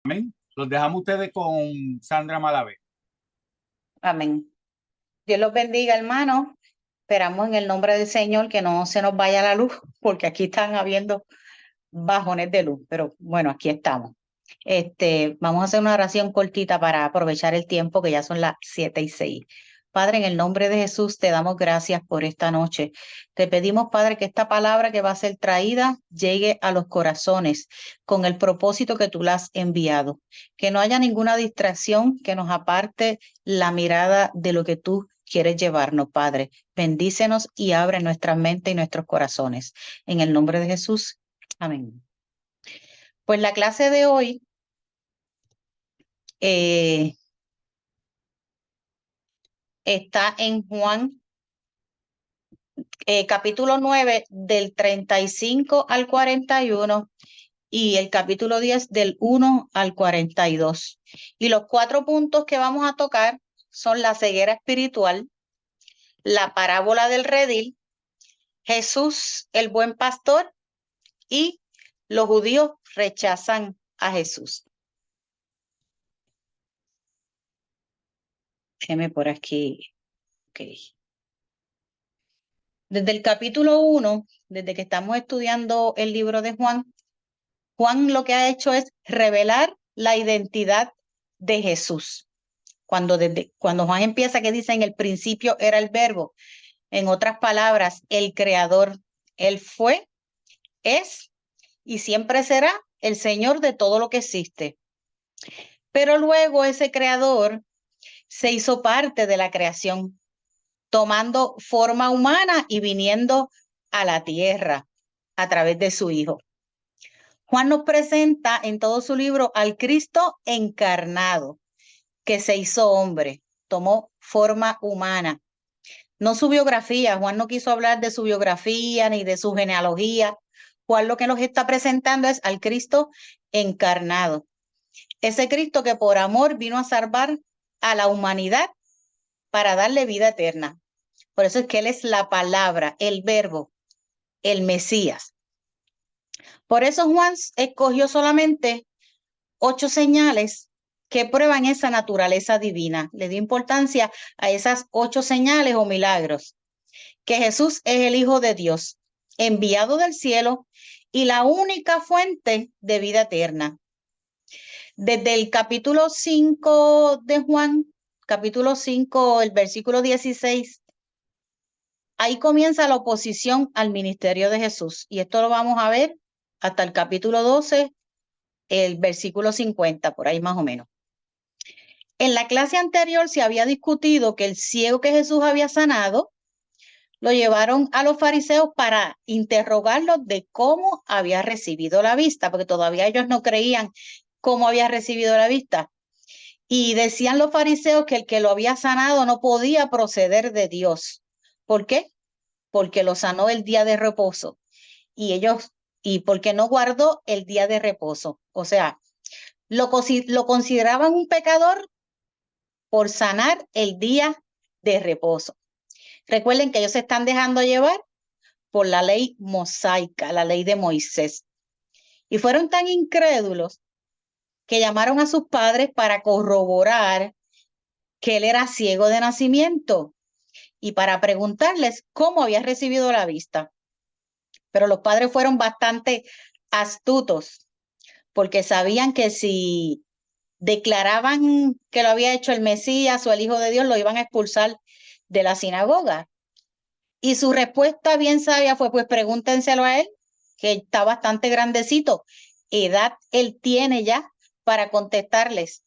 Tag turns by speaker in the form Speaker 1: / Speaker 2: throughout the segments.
Speaker 1: Amén. Los dejamos ustedes con Sandra Malavé.
Speaker 2: Amén. Dios los bendiga, hermanos. Esperamos en el nombre del Señor que no se nos vaya la luz, porque aquí están habiendo bajones de luz, pero bueno, aquí estamos. Vamos a hacer una oración cortita para aprovechar el tiempo, que ya son las 7:06. Padre, en el nombre de Jesús, te damos gracias por esta noche. Te pedimos, Padre, que esta palabra que va a ser traída llegue a los corazones con el propósito que tú la has enviado. Que no haya ninguna distracción que nos aparte la mirada de lo que tú quieres llevarnos, Padre. Bendícenos y abre nuestra mente y nuestros corazones. En el nombre de Jesús. Amén. Pues la clase de hoy está en Juan, capítulo 9, del 35 al 41 y el capítulo 10 del 1 al 42. Y los 4 puntos que vamos a tocar son la ceguera espiritual, la parábola del redil, Jesús, el buen pastor, y los judíos rechazan a Jesús. Déjeme por aquí. Ok. Desde el capítulo 1, desde que estamos estudiando el libro de Juan, Juan lo que ha hecho es revelar la identidad de Jesús. Cuando Juan empieza, que dice: en el principio era el verbo, en otras palabras, el creador. Él fue, es y siempre será el Señor de todo lo que existe. Pero luego ese creador se hizo parte de la creación, tomando forma humana y viniendo a la tierra a través de su Hijo. Juan nos presenta en todo su libro al Cristo encarnado, que se hizo hombre, tomó forma humana. No su biografía, Juan no quiso hablar de su biografía ni de su genealogía. Juan lo que nos está presentando es al Cristo encarnado. Ese Cristo que por amor vino a salvar a la humanidad para darle vida eterna. Por eso es que Él es la palabra, el verbo, el Mesías. Por eso Juan escogió solamente 8 señales que prueban esa naturaleza divina. Le dio importancia a esas 8 señales o milagros. Que Jesús es el Hijo de Dios, enviado del cielo y la única fuente de vida eterna. Desde el capítulo 5 de Juan, capítulo 5, el versículo 16, ahí comienza la oposición al ministerio de Jesús. Y esto lo vamos a ver hasta el capítulo 12, el versículo 50, por ahí más o menos. En la clase anterior se había discutido que el ciego que Jesús había sanado lo llevaron a los fariseos para interrogarlos de cómo había recibido la vista, porque todavía ellos no creían cómo había recibido la vista. Y decían los fariseos que el que lo había sanado no podía proceder de Dios. ¿Por qué? Porque lo sanó el día de reposo. Y porque no guardó el día de reposo. O sea, lo consideraban un pecador por sanar el día de reposo. Recuerden que ellos se están dejando llevar por la ley mosaica, la ley de Moisés. Y fueron tan incrédulos que llamaron a sus padres para corroborar que él era ciego de nacimiento y para preguntarles cómo había recibido la vista. Pero los padres fueron bastante astutos porque sabían que si declaraban que lo había hecho el Mesías o el Hijo de Dios, lo iban a expulsar de la sinagoga. Y su respuesta bien sabia fue: pues pregúntenselo a él, que está bastante grandecito. Edad él tiene ya para contestarles.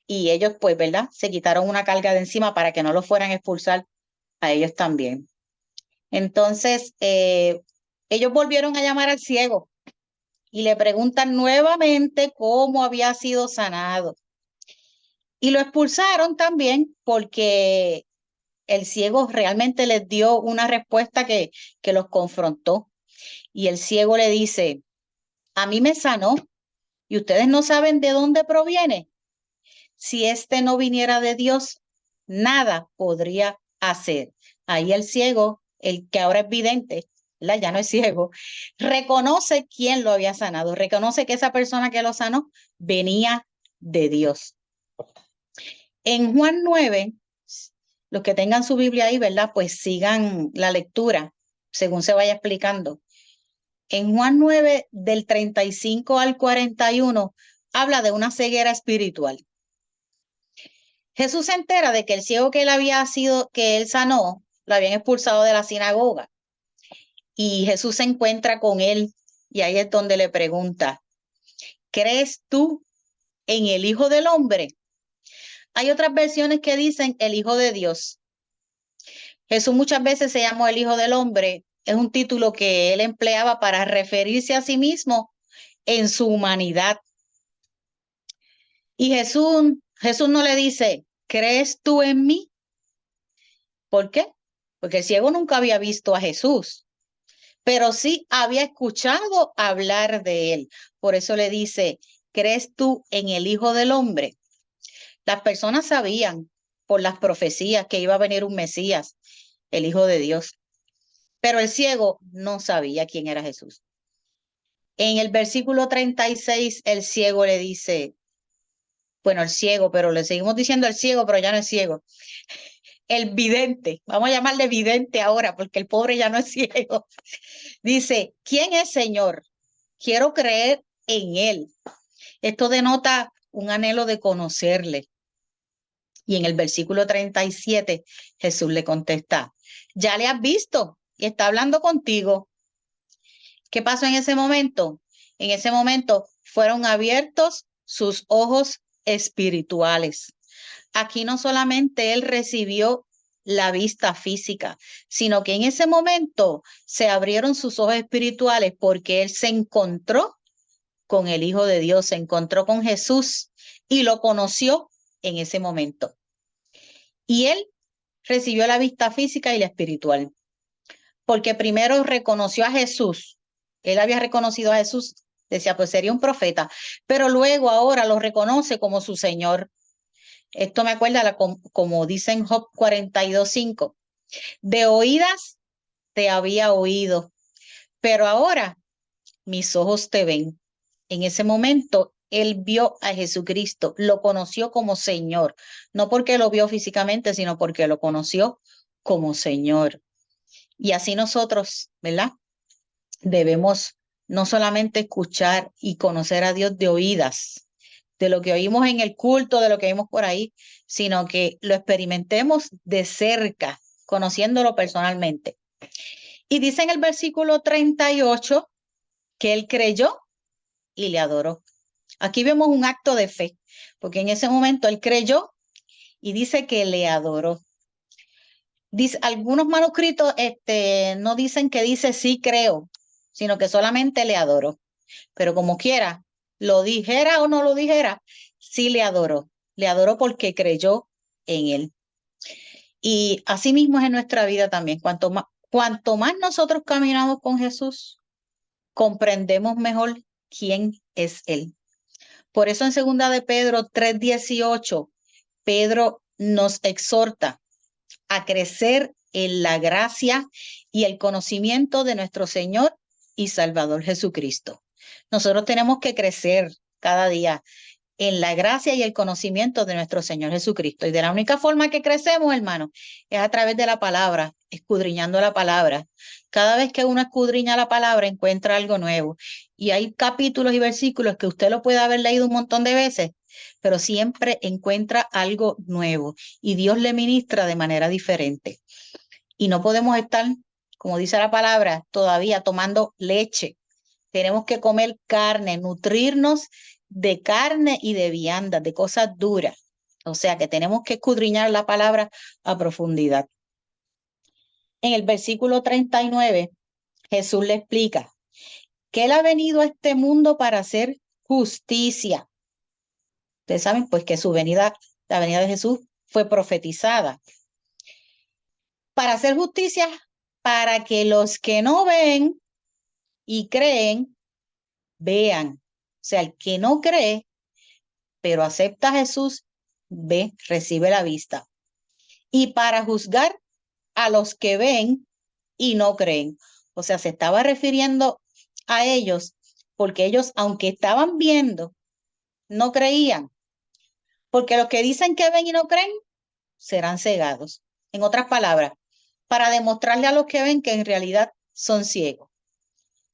Speaker 2: Y ellos, pues, ¿verdad? Se quitaron una carga de encima para que no lo fueran a expulsar a ellos también. Entonces, ellos volvieron a llamar al ciego y le preguntan nuevamente cómo había sido sanado. Y lo expulsaron también porque el ciego realmente les dio una respuesta que los confrontó. Y el ciego le dice: a mí me sanó y ustedes no saben de dónde proviene. Si este no viniera de Dios, nada podría hacer. Ahí el ciego, el que ahora es vidente, ¿verdad? Ya no es ciego, reconoce quién lo había sanado, reconoce que esa persona que lo sanó venía de Dios. En Juan 9, los que tengan su Biblia ahí, ¿verdad? Pues sigan la lectura según se vaya explicando. En Juan 9, del 35 al 41, habla de una ceguera espiritual. Jesús se entera de que el ciego que él sanó, lo habían expulsado de la sinagoga. Y Jesús se encuentra con él y ahí es donde le pregunta, ¿crees tú en el Hijo del Hombre? Hay otras versiones que dicen el Hijo de Dios. Jesús muchas veces se llamó el Hijo del Hombre. Es un título que él empleaba para referirse a sí mismo en su humanidad. Y Jesús no le dice, ¿crees tú en mí? ¿Por qué? Porque el ciego nunca había visto a Jesús, pero sí había escuchado hablar de él. Por eso le dice, ¿crees tú en el Hijo del Hombre? Las personas sabían por las profecías que iba a venir un Mesías, el Hijo de Dios, pero el ciego no sabía quién era Jesús. En el versículo 36, el ciego le dice, bueno, el ciego, pero le seguimos diciendo el ciego, pero ya no es ciego. El vidente, vamos a llamarle vidente ahora, porque el pobre ya no es ciego. Dice, ¿quién es Señor? Quiero creer en Él. Esto denota un anhelo de conocerle. Y en el versículo 37, Jesús le contesta, ya le has visto y está hablando contigo. ¿Qué pasó en ese momento? En ese momento fueron abiertos sus ojos espirituales. Aquí no solamente él recibió la vista física, sino que en ese momento se abrieron sus ojos espirituales porque él se encontró con el Hijo de Dios, se encontró con Jesús y lo conoció en ese momento. Y él recibió la vista física y la espiritual, porque primero reconoció a Jesús. Él había reconocido a Jesús, decía, pues sería un profeta, pero luego ahora lo reconoce como su Señor. Esto me acuerda, como dice en Job 42:5, de oídas te había oído, pero ahora mis ojos te ven. En ese momento, él vio a Jesucristo, lo conoció como Señor, no porque lo vio físicamente, sino porque lo conoció como Señor. Y así nosotros, ¿verdad? Debemos no solamente escuchar y conocer a Dios de oídas, de lo que oímos en el culto, de lo que oímos por ahí, sino que lo experimentemos de cerca, conociéndolo personalmente. Y dice en el versículo 38 que él creyó y le adoró. Aquí vemos un acto de fe, porque en ese momento él creyó y dice que le adoró. Dice, algunos manuscritos no dicen que dice sí creo, sino que solamente le adoró. Pero como quiera, lo dijera o no lo dijera, sí le adoró. Le adoró porque creyó en él. Y así mismo es en nuestra vida también. Cuanto más nosotros caminamos con Jesús, comprendemos mejor quién es él. Por eso en 2 de Pedro 3:18, Pedro nos exhorta a crecer en la gracia y el conocimiento de nuestro Señor y Salvador Jesucristo. Nosotros tenemos que crecer cada día en la gracia y el conocimiento de nuestro Señor Jesucristo. Y de la única forma que crecemos, hermano, es a través de la palabra, escudriñando la palabra. Cada vez que uno escudriña la palabra, encuentra algo nuevo. Y hay capítulos y versículos que usted lo puede haber leído un montón de veces, pero siempre encuentra algo nuevo y Dios le ministra de manera diferente. Y no podemos estar, como dice la palabra, todavía tomando leche. Tenemos que comer carne, nutrirnos de carne y de viandas, de cosas duras. O sea que tenemos que escudriñar la palabra a profundidad. En el versículo 39, Jesús le explica que Él ha venido a este mundo para hacer justicia. Ustedes saben pues que la venida de Jesús fue profetizada. Para hacer justicia, para que los que no ven y creen, vean. O sea, el que no cree, pero acepta a Jesús, ve, recibe la vista. Y para juzgar a los que ven y no creen. O sea, se estaba refiriendo a ellos porque ellos, aunque estaban viendo, no creían. Porque los que dicen que ven y no creen, serán cegados. En otras palabras, para demostrarle a los que ven que en realidad son ciegos.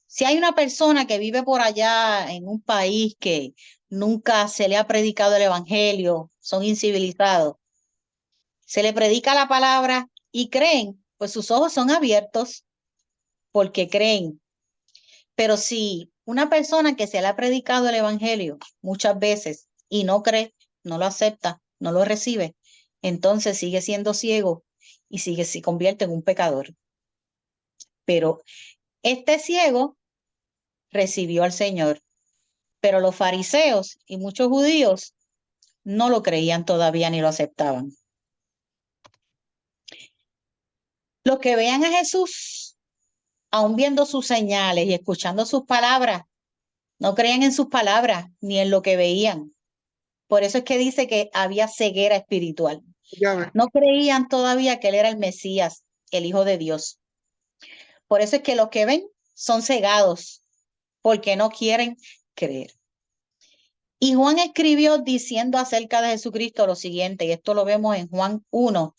Speaker 2: Si hay una persona que vive por allá en un país que nunca se le ha predicado el evangelio, son incivilizados, se le predica la palabra y creen, pues sus ojos son abiertos porque creen. Pero si una persona que se le ha predicado el evangelio muchas veces y no cree, no lo acepta, no lo recibe, entonces sigue siendo ciego y se convierte en un pecador. Pero este ciego recibió al Señor, pero los fariseos y muchos judíos no lo creían todavía ni lo aceptaban. Los que vean a Jesús, aun viendo sus señales y escuchando sus palabras, no creían en sus palabras ni en lo que veían. Por eso es que dice que había ceguera espiritual. No creían todavía que él era el Mesías, el Hijo de Dios. Por eso es que los que ven son cegados, porque no quieren creer. Y Juan escribió diciendo acerca de Jesucristo lo siguiente, y esto lo vemos en Juan 1,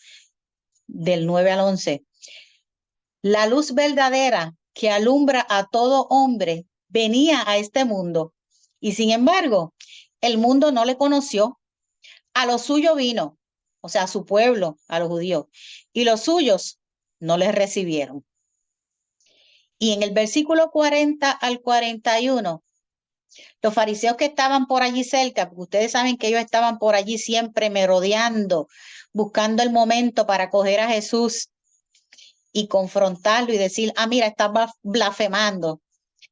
Speaker 2: del 9 al 11. La luz verdadera que alumbra a todo hombre venía a este mundo, y sin embargo, el mundo no le conoció. A lo suyo vino, o sea, a su pueblo, a los judíos, y los suyos no les recibieron. Y en el versículo 40 al 41, los fariseos que estaban por allí cerca, porque ustedes saben que ellos estaban por allí siempre merodeando, buscando el momento para coger a Jesús y confrontarlo y decir, ah, mira, estás blasfemando,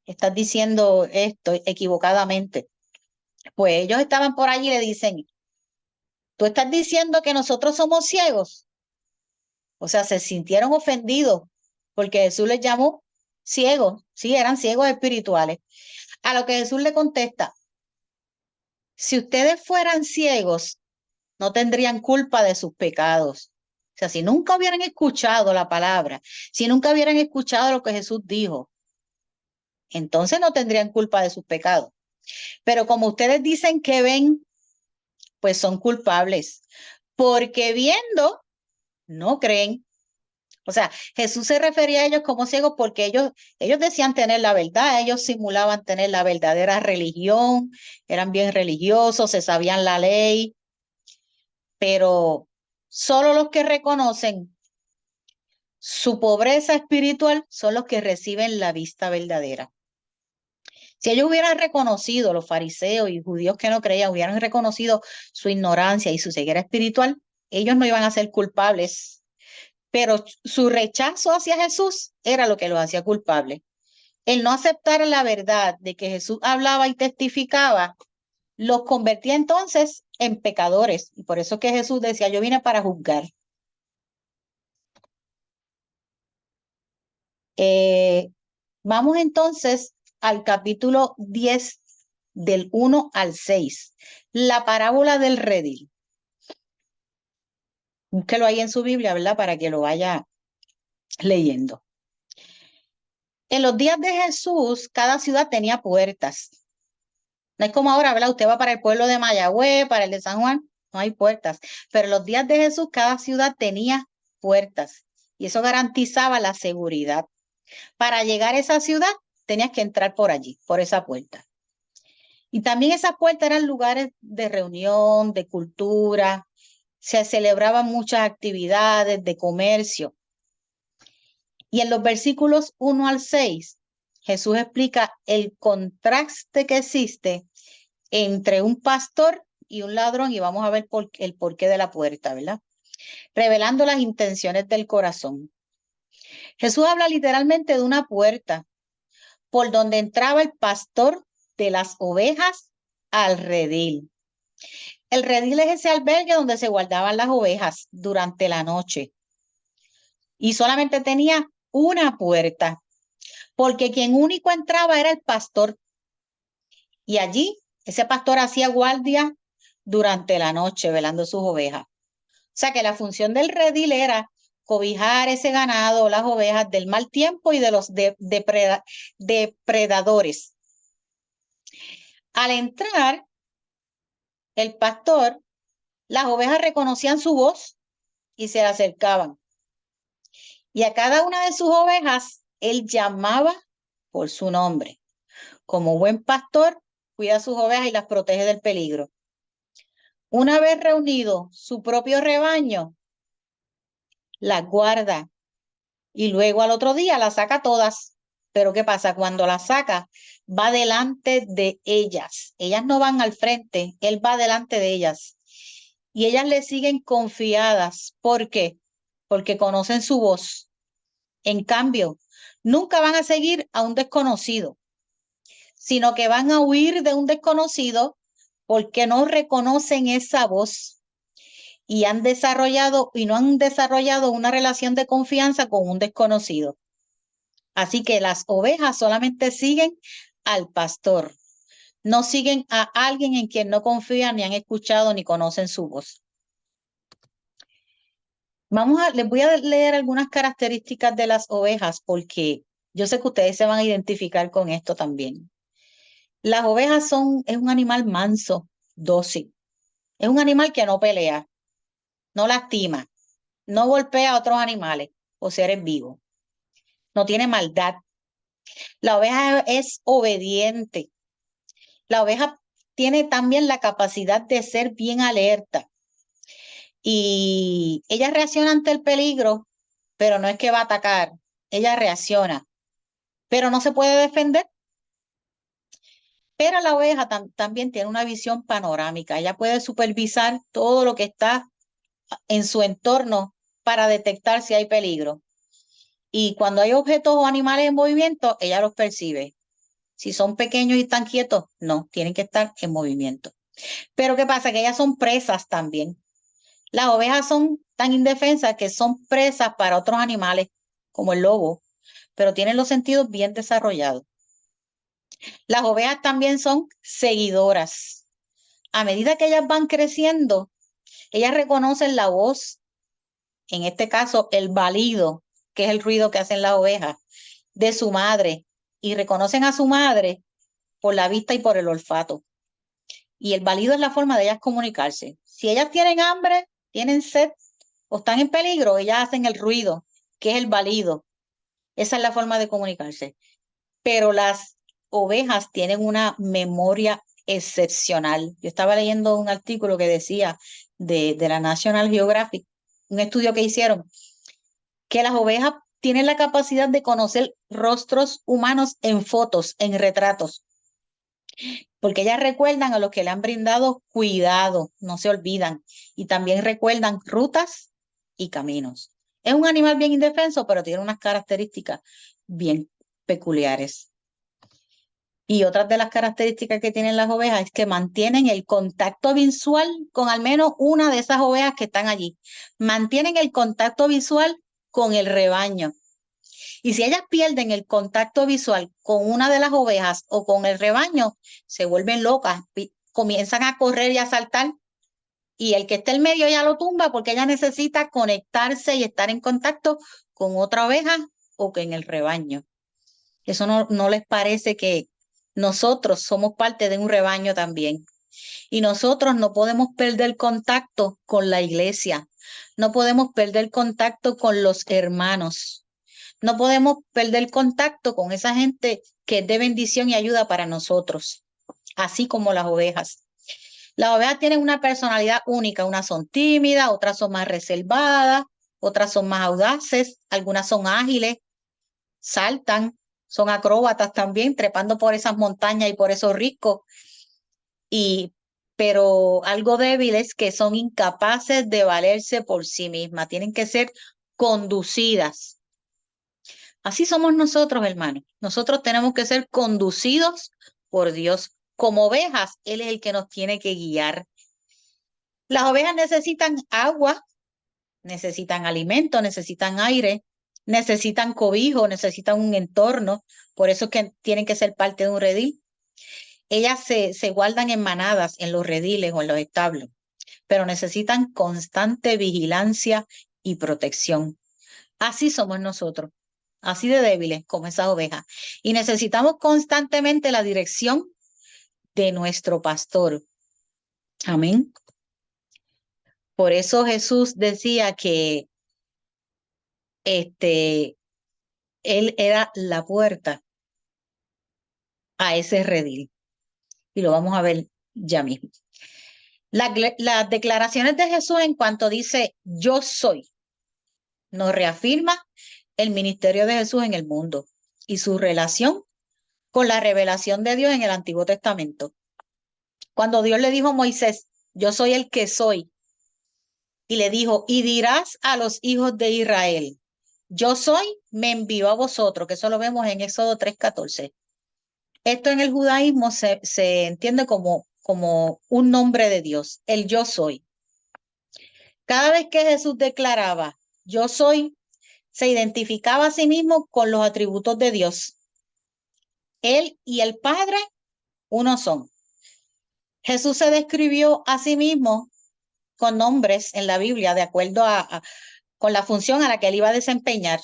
Speaker 2: estás diciendo esto equivocadamente. Pues ellos estaban por allí y le dicen, tú estás diciendo que nosotros somos ciegos. O sea, se sintieron ofendidos porque Jesús les llamó ciegos, sí, eran ciegos espirituales. A lo que Jesús le contesta, si ustedes fueran ciegos, no tendrían culpa de sus pecados. O sea, si nunca hubieran escuchado la palabra, si nunca hubieran escuchado lo que Jesús dijo, entonces no tendrían culpa de sus pecados. Pero como ustedes dicen que ven, pues son culpables, porque viendo, no creen. O sea, Jesús se refería a ellos como ciegos porque ellos decían tener la verdad, ellos simulaban tener la verdadera religión, eran bien religiosos, se sabían la ley, pero solo los que reconocen su pobreza espiritual son los que reciben la vista verdadera. Si ellos hubieran reconocido, los fariseos y judíos que no creían, hubieran reconocido su ignorancia y su ceguera espiritual, ellos no iban a ser culpables, pero su rechazo hacia Jesús era lo que los hacía culpables. El no aceptar la verdad de que Jesús hablaba y testificaba, los convertía entonces en pecadores. Y por eso que Jesús decía, yo vine para juzgar. Vamos entonces al capítulo 10 del 1 al 6, la parábola del redil. Búsquelo ahí en su Biblia, ¿verdad? Para que lo vaya leyendo. En los días de Jesús, cada ciudad tenía puertas. No es como ahora, ¿verdad? Usted va para el pueblo de Mayagüez, para el de San Juan, no hay puertas. Pero en los días de Jesús, cada ciudad tenía puertas. Y eso garantizaba la seguridad. Para llegar a esa ciudad, tenías que entrar por allí, por esa puerta. Y también esas puertas eran lugares de reunión, de cultura, se celebraban muchas actividades de comercio. Y en los versículos 1 al 6, Jesús explica el contraste que existe entre un pastor y un ladrón, y vamos a ver el porqué de la puerta, ¿verdad? Revelando las intenciones del corazón. Jesús habla literalmente de una puerta por donde entraba el pastor de las ovejas al redil. El redil es ese albergue donde se guardaban las ovejas durante la noche. Y solamente tenía una puerta, porque quien único entraba era el pastor. Y allí ese pastor hacía guardia durante la noche velando sus ovejas. O sea que la función del redil era cobijar ese ganado, las ovejas, del mal tiempo y de los depredadores. Al entrar el pastor, las ovejas reconocían su voz y se le acercaban. Y a cada una de sus ovejas, él llamaba por su nombre. Como buen pastor, cuida a sus ovejas y las protege del peligro. Una vez reunido su propio rebaño, las guarda y luego al otro día las saca todas. Pero ¿qué pasa? Cuando las saca, va delante de ellas. Ellas no van al frente, él va delante de ellas. Y ellas le siguen confiadas. ¿Por qué? Porque conocen su voz. En cambio, nunca van a seguir a un desconocido, sino que van a huir de un desconocido porque no reconocen esa voz y no han desarrollado una relación de confianza con un desconocido. Así que las ovejas solamente siguen al pastor, no siguen a alguien en quien no confían, ni han escuchado, ni conocen su voz. Les voy a leer algunas características de las ovejas porque yo sé que ustedes se van a identificar con esto también. Las ovejas es un animal manso, dócil. Es un animal que no pelea, no lastima, no golpea a otros animales o seres vivos. No tiene maldad. La oveja es obediente. La oveja tiene también la capacidad de ser bien alerta. Y ella reacciona ante el peligro, pero no es que va a atacar. Ella reacciona, pero no se puede defender. Pero la oveja también tiene una visión panorámica. Ella puede supervisar todo lo que está en su entorno para detectar si hay peligro. Y cuando hay objetos o animales en movimiento, ella los percibe. Si son pequeños y están quietos, no, tienen que estar en movimiento. Pero ¿qué pasa? Que ellas son presas también. Las ovejas son tan indefensas que son presas para otros animales, como el lobo, pero tienen los sentidos bien desarrollados. Las ovejas también son seguidoras. A medida que ellas van creciendo, ellas reconocen la voz, en este caso el balido, que es el ruido que hacen las ovejas, de su madre, y reconocen a su madre por la vista y por el olfato. Y el balido es la forma de ellas comunicarse. Si ellas tienen hambre, tienen sed o están en peligro, ellas hacen el ruido, que es el balido. Esa es la forma de comunicarse. Pero las ovejas tienen una memoria excepcional. Yo estaba leyendo un artículo que decía de la National Geographic, un estudio que hicieron, que las ovejas tienen la capacidad de conocer rostros humanos en fotos, en retratos, porque ellas recuerdan a los que le han brindado cuidado, no se olvidan, y también recuerdan rutas y caminos. Es un animal bien indefenso, pero tiene unas características bien peculiares. Y otras de las características que tienen las ovejas es que mantienen el contacto visual con al menos una de esas ovejas que están allí. Mantienen el contacto visual con el rebaño. Y si ellas pierden el contacto visual con una de las ovejas o con el rebaño, se vuelven locas, comienzan a correr y a saltar. Y el que está en medio ya lo tumba porque ella necesita conectarse y estar en contacto con otra oveja o con el rebaño. Eso no les parece que nosotros somos parte de un rebaño también. Y nosotros no podemos perder contacto con la iglesia. No podemos perder contacto con los hermanos. No podemos perder contacto con esa gente que es de bendición y ayuda para nosotros, así como las ovejas. Las ovejas tienen una personalidad única. Unas son tímidas, otras son más reservadas, otras son más audaces, algunas son ágiles, saltan, son acróbatas también, trepando por esas montañas y por esos riscos. Pero algo débil es que son incapaces de valerse por sí mismas, tienen que ser conducidas. Así somos nosotros, hermanos. Nosotros tenemos que ser conducidos por Dios. Como ovejas, Él es el que nos tiene que guiar. Las ovejas necesitan agua, necesitan alimento, necesitan aire, necesitan cobijo, necesitan un entorno. Por eso es que tienen que ser parte de un redil. Ellas se guardan en manadas, en los rediles o en los establos, pero necesitan constante vigilancia y protección. Así somos nosotros, así de débiles como esas ovejas. Y necesitamos constantemente la dirección de nuestro pastor. Amén. Por eso Jesús decía que él era la puerta a ese redil. Y lo vamos a ver ya mismo. Las declaraciones de Jesús en cuanto dice yo soy, nos reafirma el ministerio de Jesús en el mundo y su relación con la revelación de Dios en el Antiguo Testamento. Cuando Dios le dijo a Moisés, yo soy el que soy, y le dijo, y dirás a los hijos de Israel, yo soy, me envió a vosotros, que eso lo vemos en Éxodo 3:14. Esto en el judaísmo se entiende como un nombre de Dios, el yo soy. Cada vez que Jesús declaraba, yo soy, se identificaba a sí mismo con los atributos de Dios. Él y el Padre, uno son. Jesús se describió a sí mismo con nombres en la Biblia de acuerdo con la función a la que él iba a desempeñar.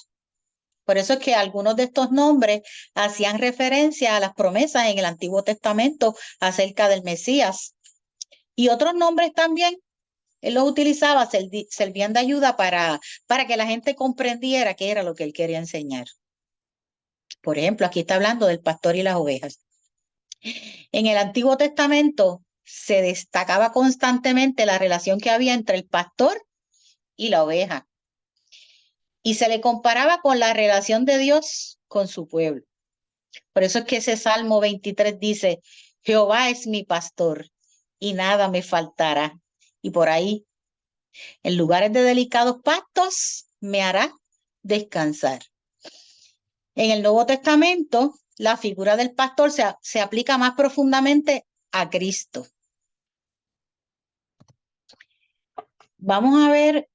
Speaker 2: Por eso es que algunos de estos nombres hacían referencia a las promesas en el Antiguo Testamento acerca del Mesías. Y otros nombres también, él los utilizaba, servían de ayuda para que la gente comprendiera qué era lo que él quería enseñar. Por ejemplo, aquí está hablando del pastor y las ovejas. En el Antiguo Testamento se destacaba constantemente la relación que había entre el pastor y la oveja. Y se le comparaba con la relación de Dios con su pueblo. Por eso es que ese Salmo 23 dice, Jehová es mi pastor y nada me faltará. Y por ahí, en lugares de delicados pastos, me hará descansar. En el Nuevo Testamento, la figura del pastor se aplica más profundamente a Cristo. Vamos a ver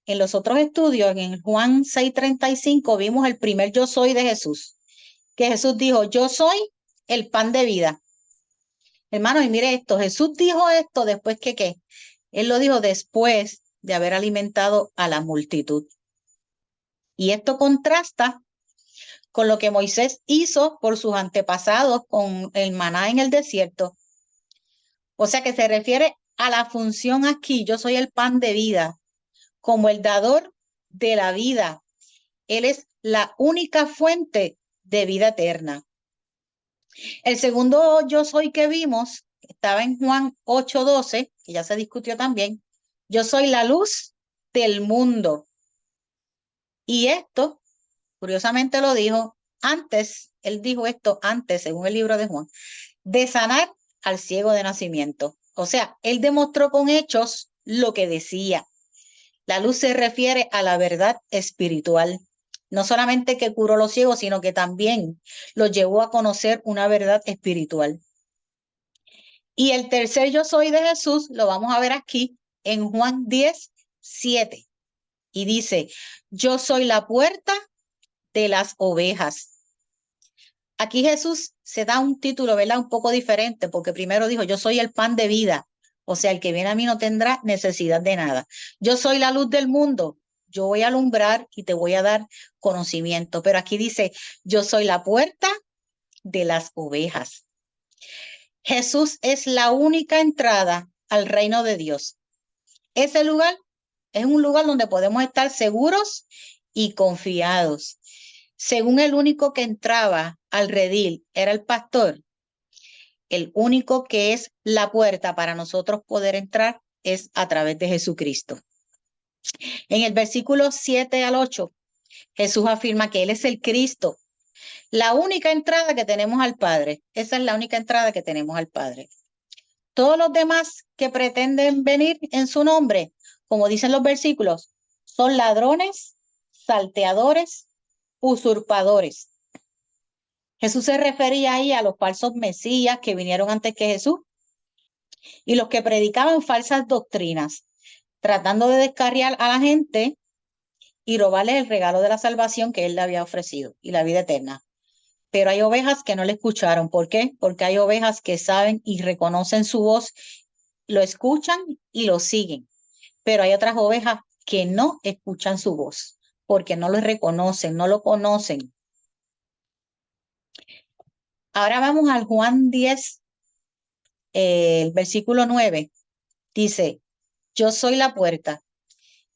Speaker 2: en los otros estudios, en Juan 6:35, vimos el primer yo soy de Jesús, que Jesús dijo, yo soy el pan de vida. Hermanos, y mire esto, Jesús dijo esto después que ¿qué? Él lo dijo después de haber alimentado a la multitud. Y esto contrasta con lo que Moisés hizo por sus antepasados con el maná en el desierto. O sea que se refiere a la función aquí, yo soy el pan de vida, como el dador de la vida. Él es la única fuente de vida eterna. El segundo yo soy que vimos estaba en Juan 8:12, que ya se discutió también. Yo soy la luz del mundo. Y esto, curiosamente lo dijo antes, él dijo esto antes, según el libro de Juan, de sanar al ciego de nacimiento. O sea, él demostró con hechos lo que decía. La luz se refiere a la verdad espiritual. No solamente que curó a los ciegos, sino que también los llevó a conocer una verdad espiritual. Y el tercer yo soy de Jesús lo vamos a ver aquí en Juan 10:7. Y dice, yo soy la puerta de las ovejas. Aquí Jesús se da un título, ¿verdad? Un poco diferente, porque primero dijo, yo soy el pan de vida. O sea, el que viene a mí no tendrá necesidad de nada. Yo soy la luz del mundo. Yo voy a alumbrar y te voy a dar conocimiento. Pero aquí dice, yo soy la puerta de las ovejas. Jesús es la única entrada al reino de Dios. Ese lugar es un lugar donde podemos estar seguros y confiados. Según el único que entraba al redil era el pastor, el único que es la puerta para nosotros poder entrar es a través de Jesucristo. En el versículo 7-8, Jesús afirma que Él es el Cristo, la única entrada que tenemos al Padre. Esa es la única entrada que tenemos al Padre. Todos los demás que pretenden venir en su nombre, como dicen los versículos, son ladrones, salteadores, usurpadores. Jesús se refería ahí a los falsos mesías que vinieron antes que Jesús y los que predicaban falsas doctrinas, tratando de descarriar a la gente y robarles el regalo de la salvación que él le había ofrecido y la vida eterna. Pero hay ovejas que no le escucharon. ¿Por qué? Porque hay ovejas que saben y reconocen su voz, lo escuchan y lo siguen. Pero hay otras ovejas que no escuchan su voz. porque no lo reconocen, no lo conocen. Ahora vamos al Juan 10, el versículo 9. Dice, yo soy la puerta.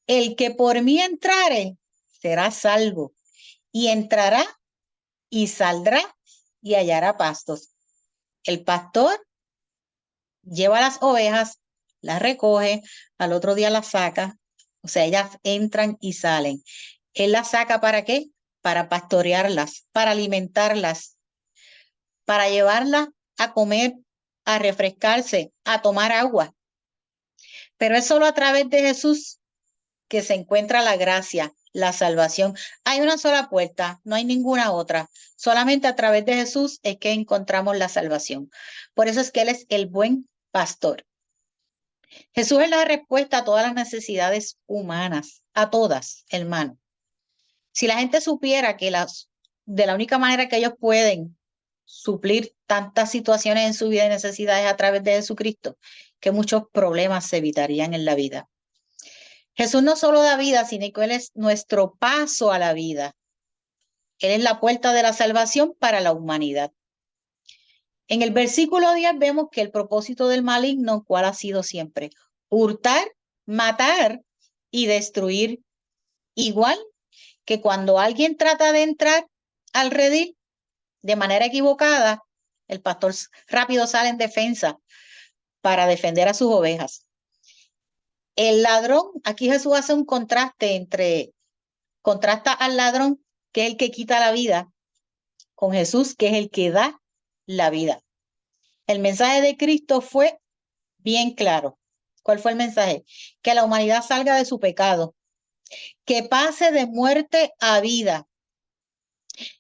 Speaker 2: El que por mí entrare será salvo, y entrará y saldrá y hallará pastos. El pastor lleva las ovejas, las recoge, al otro día las saca, o sea, ellas entran y salen. Él las saca ¿para qué? Para pastorearlas, para alimentarlas, para llevarlas a comer, a refrescarse, a tomar agua. Pero es solo a través de Jesús que se encuentra la gracia, la salvación. Hay una sola puerta, no hay ninguna otra. Solamente a través de Jesús es que encontramos la salvación. Por eso es que Él es el buen pastor. Jesús es la respuesta a todas las necesidades humanas, a todas, hermano. Si la gente supiera que de la única manera que ellos pueden suplir tantas situaciones en su vida y necesidades a través de Jesucristo, que muchos problemas se evitarían en la vida. Jesús no solo da vida, sino que Él es nuestro paso a la vida. Él es la puerta de la salvación para la humanidad. En el versículo 10 vemos que el propósito del maligno, ¿cuál ha sido siempre? Hurtar, matar y destruir. Igual que cuando alguien trata de entrar al redil de manera equivocada, el pastor rápido sale en defensa para defender a sus ovejas. El ladrón, aquí Jesús hace un contrasta al ladrón, que es el que quita la vida, con Jesús, que es el que da la vida. El mensaje de Cristo fue bien claro. ¿Cuál fue el mensaje? Que la humanidad salga de su pecado, que pase de muerte a vida.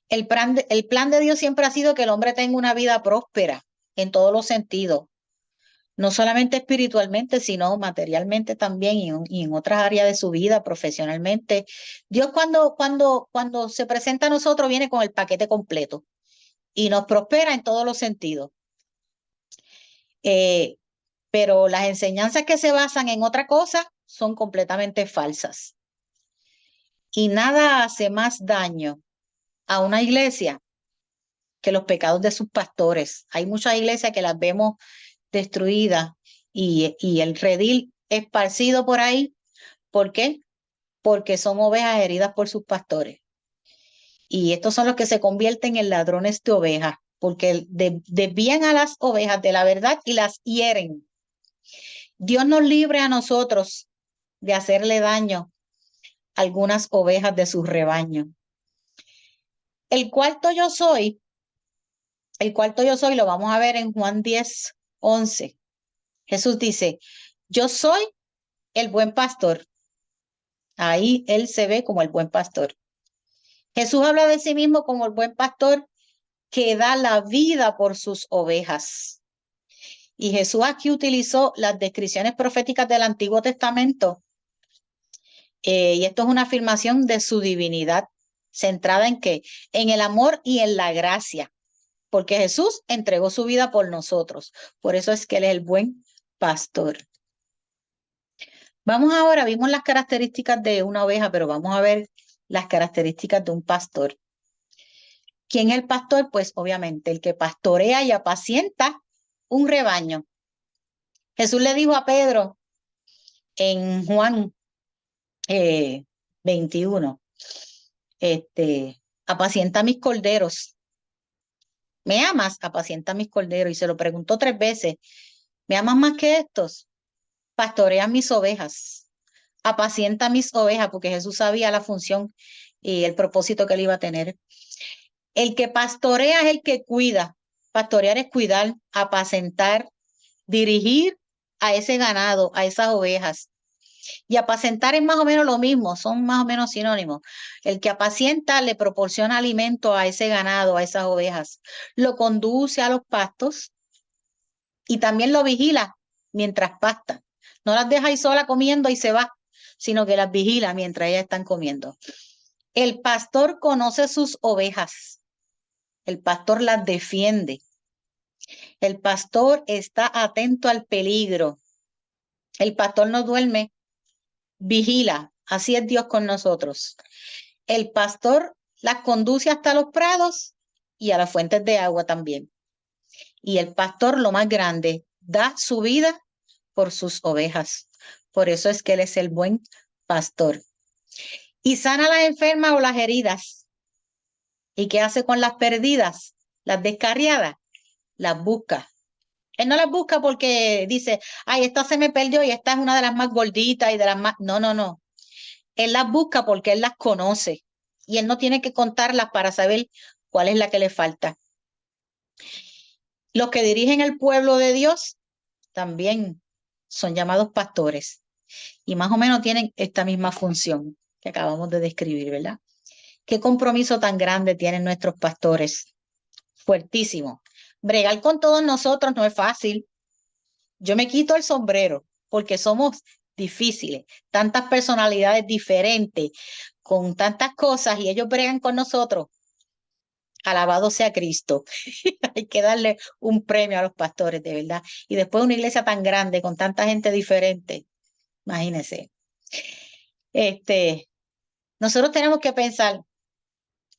Speaker 2: El plan de Dios siempre ha sido que el hombre tenga una vida próspera en todos los sentidos, no solamente espiritualmente, sino materialmente también y en otras áreas de su vida, profesionalmente. Dios cuando se presenta a nosotros viene con el paquete completo y nos prospera en todos los sentidos. Pero las enseñanzas que se basan en otra cosa son completamente falsas. Y nada hace más daño a una iglesia que los pecados de sus pastores. Hay muchas iglesias que las vemos destruidas y el redil esparcido por ahí. ¿Por qué? Porque son ovejas heridas por sus pastores. Y estos son los que se convierten en ladrones de ovejas, porque desvían a las ovejas de la verdad y las hieren. Dios nos libre a nosotros de hacerle daño a algunas ovejas de su rebaño. El cuarto yo soy lo vamos a ver en Juan 10, 11. Jesús dice, yo soy el buen pastor. Ahí Él se ve como el buen pastor. Jesús habla de sí mismo como el buen pastor que da la vida por sus ovejas. Y Jesús aquí utilizó las descripciones proféticas del Antiguo Testamento. Y esto es una afirmación de su divinidad, centrada en qué? En el amor y en la gracia. Porque Jesús entregó su vida por nosotros. Por eso es que Él es el buen pastor. Vamos ahora, vimos las características de una oveja, pero vamos a ver las características de un pastor. ¿Quién es el pastor? Pues obviamente el que pastorea y apacienta un rebaño. Jesús le dijo a Pedro en Juan 21, apacienta mis corderos. ¿Me amas? Apacienta mis corderos. Y se lo preguntó 3 veces. ¿Me amas más que estos? Pastorea mis ovejas. Apacienta mis ovejas, porque Jesús sabía la función y el propósito que él iba a tener. El que pastorea es el que cuida. Pastorear es cuidar, apacentar, dirigir a ese ganado, a esas ovejas. Y apacentar es más o menos lo mismo, son más o menos sinónimos. El que apacienta le proporciona alimento a ese ganado, a esas ovejas. Lo conduce a los pastos y también lo vigila mientras pasta. No las deja ahí sola comiendo y se va, sino que las vigila mientras ellas están comiendo. El pastor conoce sus ovejas. El pastor las defiende. El pastor está atento al peligro. El pastor no duerme, vigila Así es Dios con nosotros. El pastor las conduce hasta los prados y a las fuentes de agua también. Y el pastor, lo más grande, da su vida por sus ovejas. Por eso es que Él es el buen pastor. Y sana las enfermas o las heridas. ¿Y qué hace con las perdidas? Las descarriadas. Las busca. Él no las busca porque dice, ay, esta se me perdió y esta es una de las más gorditas y de las más... No, no, no. Él las busca porque Él las conoce. Y Él no tiene que contarlas para saber cuál es la que le falta. Los que dirigen el pueblo de Dios también son llamados pastores y más o menos tienen esta misma función que acabamos de describir, ¿verdad? Qué compromiso tan grande tienen nuestros pastores. Fuertísimo. Bregar con todos nosotros no es fácil. Yo me quito el sombrero porque somos difíciles, tantas personalidades diferentes, con tantas cosas y ellos bregan con nosotros. Alabado sea Cristo. Hay que darle un premio a los pastores, de verdad. Y después una iglesia tan grande, con tanta gente diferente. Imagínense. Nosotros tenemos que pensar,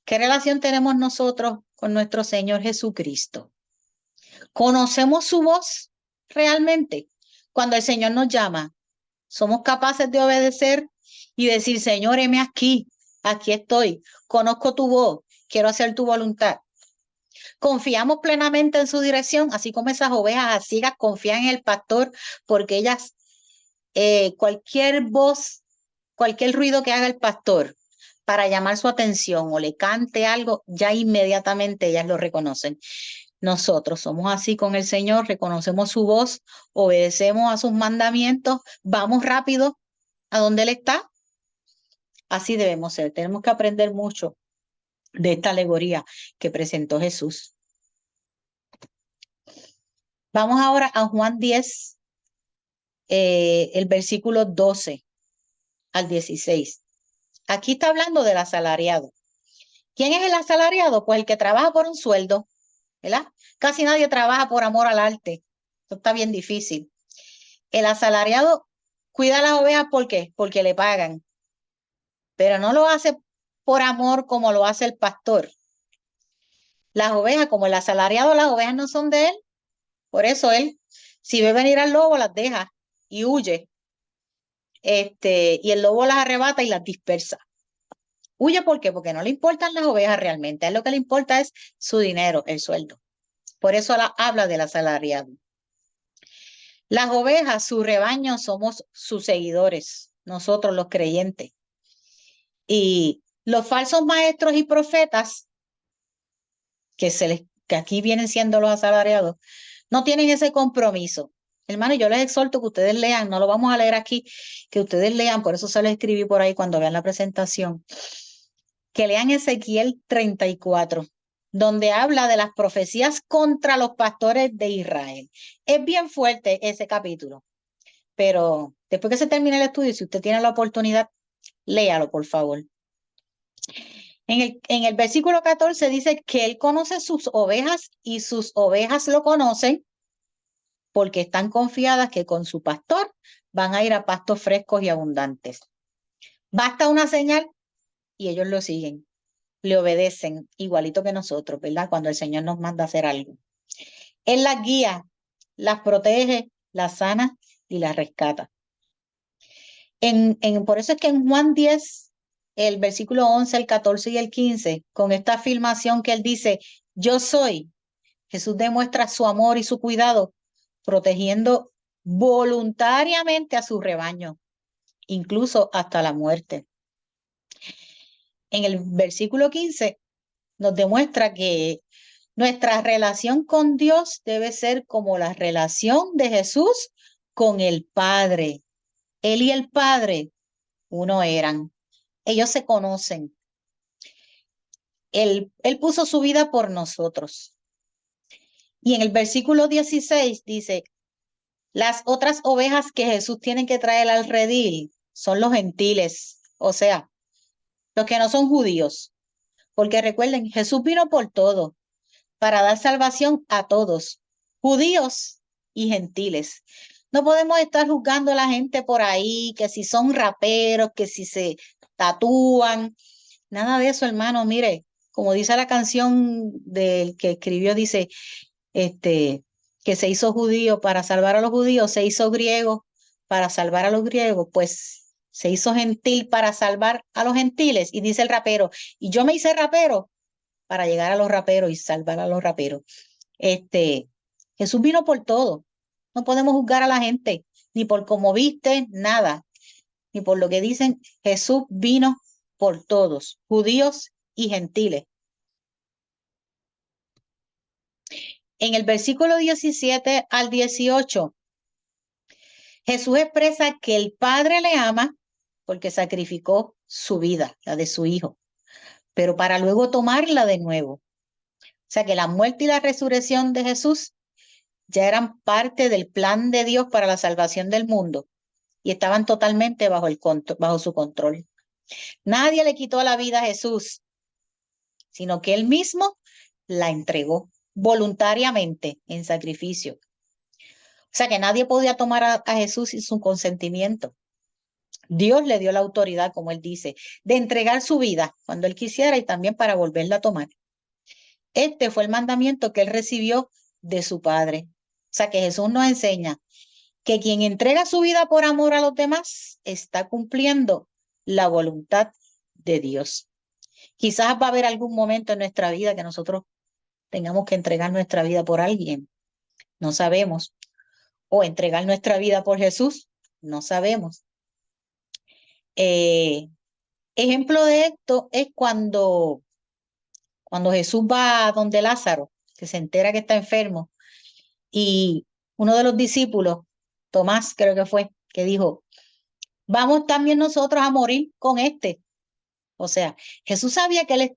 Speaker 2: ¿qué relación tenemos nosotros con nuestro Señor Jesucristo? ¿Conocemos su voz realmente? Cuando el Señor nos llama, ¿somos capaces de obedecer y decir, Señor, heme aquí, aquí estoy, conozco tu voz, quiero hacer tu voluntad? Confiamos plenamente en su dirección, así como esas ovejas ciegas confían en el pastor, porque ellas, cualquier voz, cualquier ruido que haga el pastor para llamar su atención o le cante algo, ya inmediatamente ellas lo reconocen. Nosotros somos así con el Señor, reconocemos su voz, obedecemos a sus mandamientos, vamos rápido a donde Él está. Así debemos ser. Tenemos que aprender mucho de esta alegoría que presentó Jesús. Vamos ahora a Juan 10, el versículo 12 al 16. Aquí está hablando del asalariado. ¿Quién es el asalariado? Pues el que trabaja por un sueldo, ¿verdad? Casi nadie trabaja por amor al arte. Esto está bien difícil. El asalariado cuida a las ovejas, ¿por qué? Porque le pagan. Pero no lo hace por amor como lo hace el pastor. Las ovejas, como el asalariado, las ovejas no son de él. Por eso él, si ve venir al lobo, las deja y huye. Y el lobo las arrebata y las dispersa. Huye, ¿por qué? Porque no le importan las ovejas realmente. A él lo que le importa es su dinero, el sueldo. Por eso habla del asalariado. Las ovejas, su rebaño, somos sus seguidores, nosotros los creyentes. Y los falsos maestros y profetas, que aquí vienen siendo los asalariados, no tienen ese compromiso. Hermano, yo les exhorto que ustedes lean, no lo vamos a leer aquí, que ustedes lean, por eso se lo escribí por ahí cuando vean la presentación, que lean Ezequiel 34, donde habla de las profecías contra los pastores de Israel. Es bien fuerte ese capítulo, pero después que se termine el estudio, si usted tiene la oportunidad, léalo, por favor. En el versículo 14 dice que él conoce sus ovejas y sus ovejas lo conocen porque están confiadas que con su pastor van a ir a pastos frescos y abundantes. Basta una señal y ellos lo siguen, le obedecen, igualito que nosotros, ¿verdad? Cuando el Señor nos manda a hacer algo. Él las guía, las protege, las sana y las rescata. Por eso es que en Juan 10, el versículo 11, el 14 y el 15, con esta afirmación que él dice, yo soy, Jesús demuestra su amor y su cuidado, protegiendo voluntariamente a su rebaño, incluso hasta la muerte. En el versículo 15 nos demuestra que nuestra relación con Dios debe ser como la relación de Jesús con el Padre. Él y el Padre uno eran. Ellos se conocen. Él puso su vida por nosotros. Y en el versículo 16 dice, las otras ovejas que Jesús tiene que traer al redil son los gentiles, o sea, los que no son judíos. Porque recuerden, Jesús vino por todo, para dar salvación a todos, judíos y gentiles. No podemos estar juzgando a la gente por ahí, que si son raperos, que si se tatúan. Nada de eso, hermano. Mire, como dice la canción del que escribió, dice, que se hizo judío para salvar a los judíos, se hizo griego para salvar a los griegos, pues se hizo gentil para salvar a los gentiles. Y dice el rapero, y yo me hice rapero para llegar a los raperos y salvar a los raperos. Jesús vino por todo. No podemos juzgar a la gente, ni por cómo viste, nada, ni por lo que dicen. Jesús vino por todos, judíos y gentiles. En el versículo 17 al 18, Jesús expresa que el Padre le ama porque sacrificó su vida, la de su Hijo, pero para luego tomarla de nuevo. O sea que la muerte y la resurrección de Jesús ya eran parte del plan de Dios para la salvación del mundo y estaban totalmente bajo su control. Nadie le quitó la vida a Jesús, sino que él mismo la entregó voluntariamente en sacrificio. O sea que nadie podía tomar a Jesús sin su consentimiento. Dios le dio la autoridad, como él dice, de entregar su vida cuando él quisiera y también para volverla a tomar. Este fue el mandamiento que él recibió de su Padre. O sea que Jesús nos enseña que quien entrega su vida por amor a los demás está cumpliendo la voluntad de Dios. Quizás va a haber algún momento en nuestra vida que nosotros tengamos que entregar nuestra vida por alguien. No sabemos. O entregar nuestra vida por Jesús. No sabemos. Ejemplo de esto es cuando Jesús va a donde Lázaro, que se entera que está enfermo, y uno de los discípulos, Tomás creo que fue, que dijo, vamos también nosotros a morir con este. O sea, Jesús sabía que él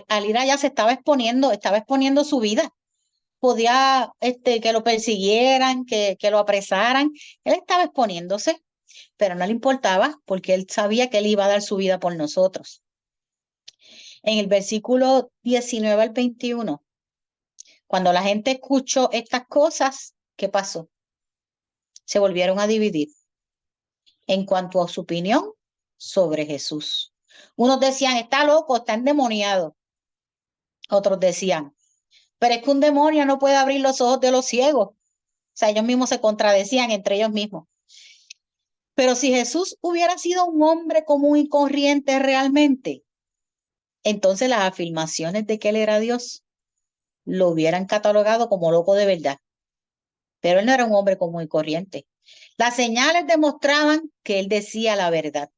Speaker 2: al ir allá se estaba exponiendo su vida. Podía que lo persiguieran, que lo apresaran. Él estaba exponiéndose, pero no le importaba porque él sabía que él iba a dar su vida por nosotros. En el versículo 19 al 21, cuando la gente escuchó estas cosas, ¿qué pasó? Se volvieron a dividir en cuanto a su opinión sobre Jesús. Unos decían, está loco, está endemoniado. Otros decían, pero es que un demonio no puede abrir los ojos de los ciegos. O sea, ellos mismos se contradecían entre ellos mismos. Pero si Jesús hubiera sido un hombre común y corriente realmente, entonces las afirmaciones de que él era Dios lo hubieran catalogado como loco de verdad. Pero él no era un hombre común y corriente. Las señales demostraban que él decía la verdad.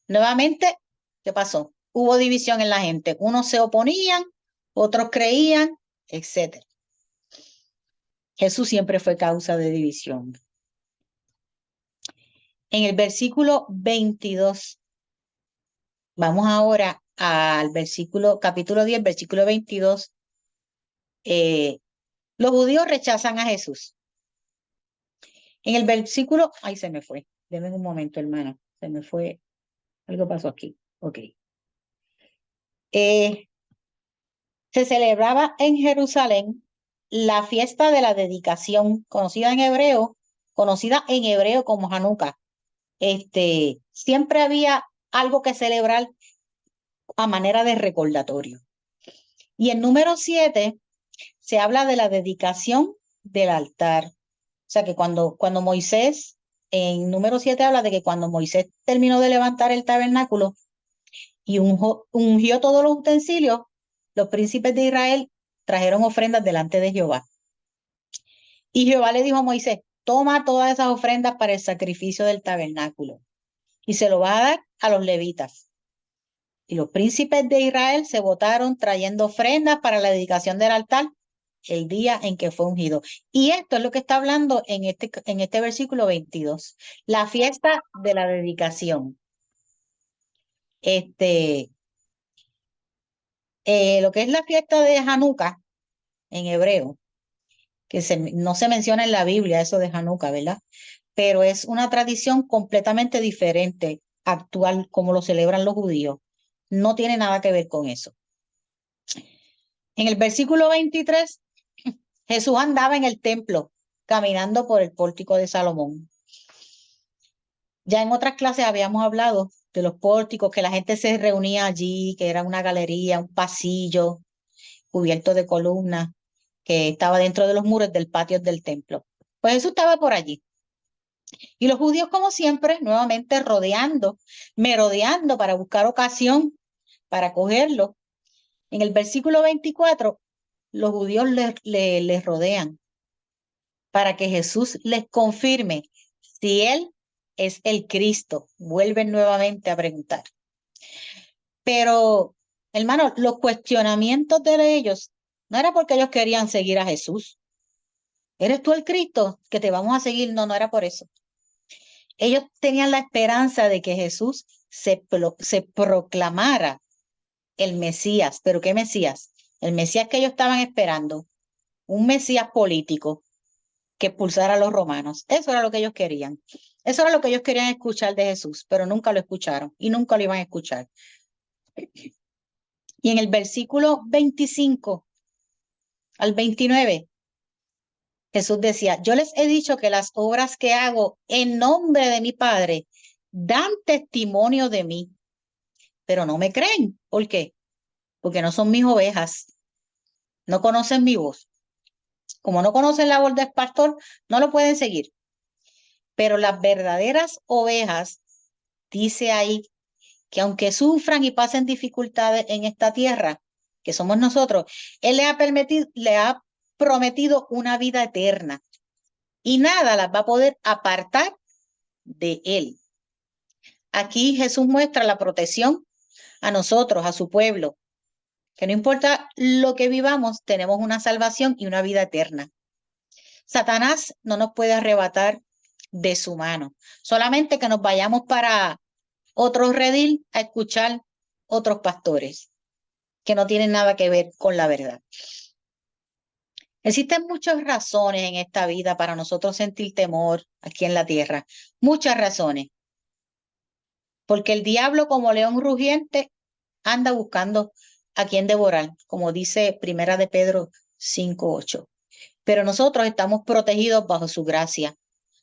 Speaker 2: Nuevamente, ¿qué pasó? Hubo división en la gente. Unos se oponían, otros creían, etc. Jesús siempre fue causa de división. En el versículo 22, vamos ahora al capítulo 10, versículo 22. Los judíos rechazan a Jesús. En el versículo, ay, se me fue. Deme un momento, hermano. Se me fue. Algo pasó aquí. Ok. Se celebraba en Jerusalén la fiesta de la dedicación, conocida en hebreo como Hanukkah. Siempre había algo que celebrar a manera de recordatorio. Y en número 7 se habla de la dedicación del altar. O sea que cuando Moisés, en número 7 habla de que cuando Moisés terminó de levantar el tabernáculo y ungió todos los utensilios, los príncipes de Israel trajeron ofrendas delante de Jehová. Y Jehová le dijo a Moisés, toma todas esas ofrendas para el sacrificio del tabernáculo y se lo va a dar a los levitas. Y los príncipes de Israel se votaron trayendo ofrendas para la dedicación del altar el día en que fue ungido. Y esto es lo que está hablando en este versículo 22, la fiesta de la dedicación. Lo que es la fiesta de Hanukkah en hebreo, que no se menciona en la Biblia eso de Hanukkah, ¿verdad? Pero es una tradición completamente diferente, actual, como lo celebran los judíos. No tiene nada que ver con eso. En el versículo 23, Jesús andaba en el templo caminando por el pórtico de Salomón. Ya en otras clases habíamos hablado de los pórticos, que la gente se reunía allí, que era una galería, un pasillo cubierto de columnas, que estaba dentro de los muros del patio del templo. Pues Jesús estaba por allí. Y los judíos, como siempre, nuevamente merodeando para buscar ocasión para cogerlo. En el versículo 24, los judíos les rodean para que Jesús les confirme si él es el Cristo. Vuelven nuevamente a preguntar. Pero, hermano, los cuestionamientos de ellos no era porque ellos querían seguir a Jesús. ¿Eres tú el Cristo que te vamos a seguir? No, no era por eso. Ellos tenían la esperanza de que Jesús se proclamara el Mesías. ¿Pero qué Mesías? El Mesías que ellos estaban esperando. Un Mesías político que expulsara a los romanos. Eso era lo que ellos querían. Eso era lo que ellos querían escuchar de Jesús, pero nunca lo escucharon y nunca lo iban a escuchar. Y en el versículo 25 al 29, Jesús decía, yo les he dicho que las obras que hago en nombre de mi Padre dan testimonio de mí, pero no me creen. ¿Por qué? Porque no son mis ovejas, no conocen mi voz. Como no conocen la voz del pastor, no lo pueden seguir. Pero las verdaderas ovejas, dice ahí, que aunque sufran y pasen dificultades en esta tierra, que somos nosotros, Él le ha prometido una vida eterna y nada las va a poder apartar de Él. Aquí Jesús muestra la protección a nosotros, a su pueblo, que no importa lo que vivamos, tenemos una salvación y una vida eterna. Satanás no nos puede arrebatar de su mano, solamente que nos vayamos para otro redil a escuchar otros pastores que no tienen nada que ver con la verdad. Existen muchas razones en esta vida para nosotros sentir temor aquí en la tierra, muchas razones, porque el diablo como león rugiente anda buscando a quien devorar, como dice Primera de Pedro 5:8. Pero nosotros estamos protegidos bajo su gracia,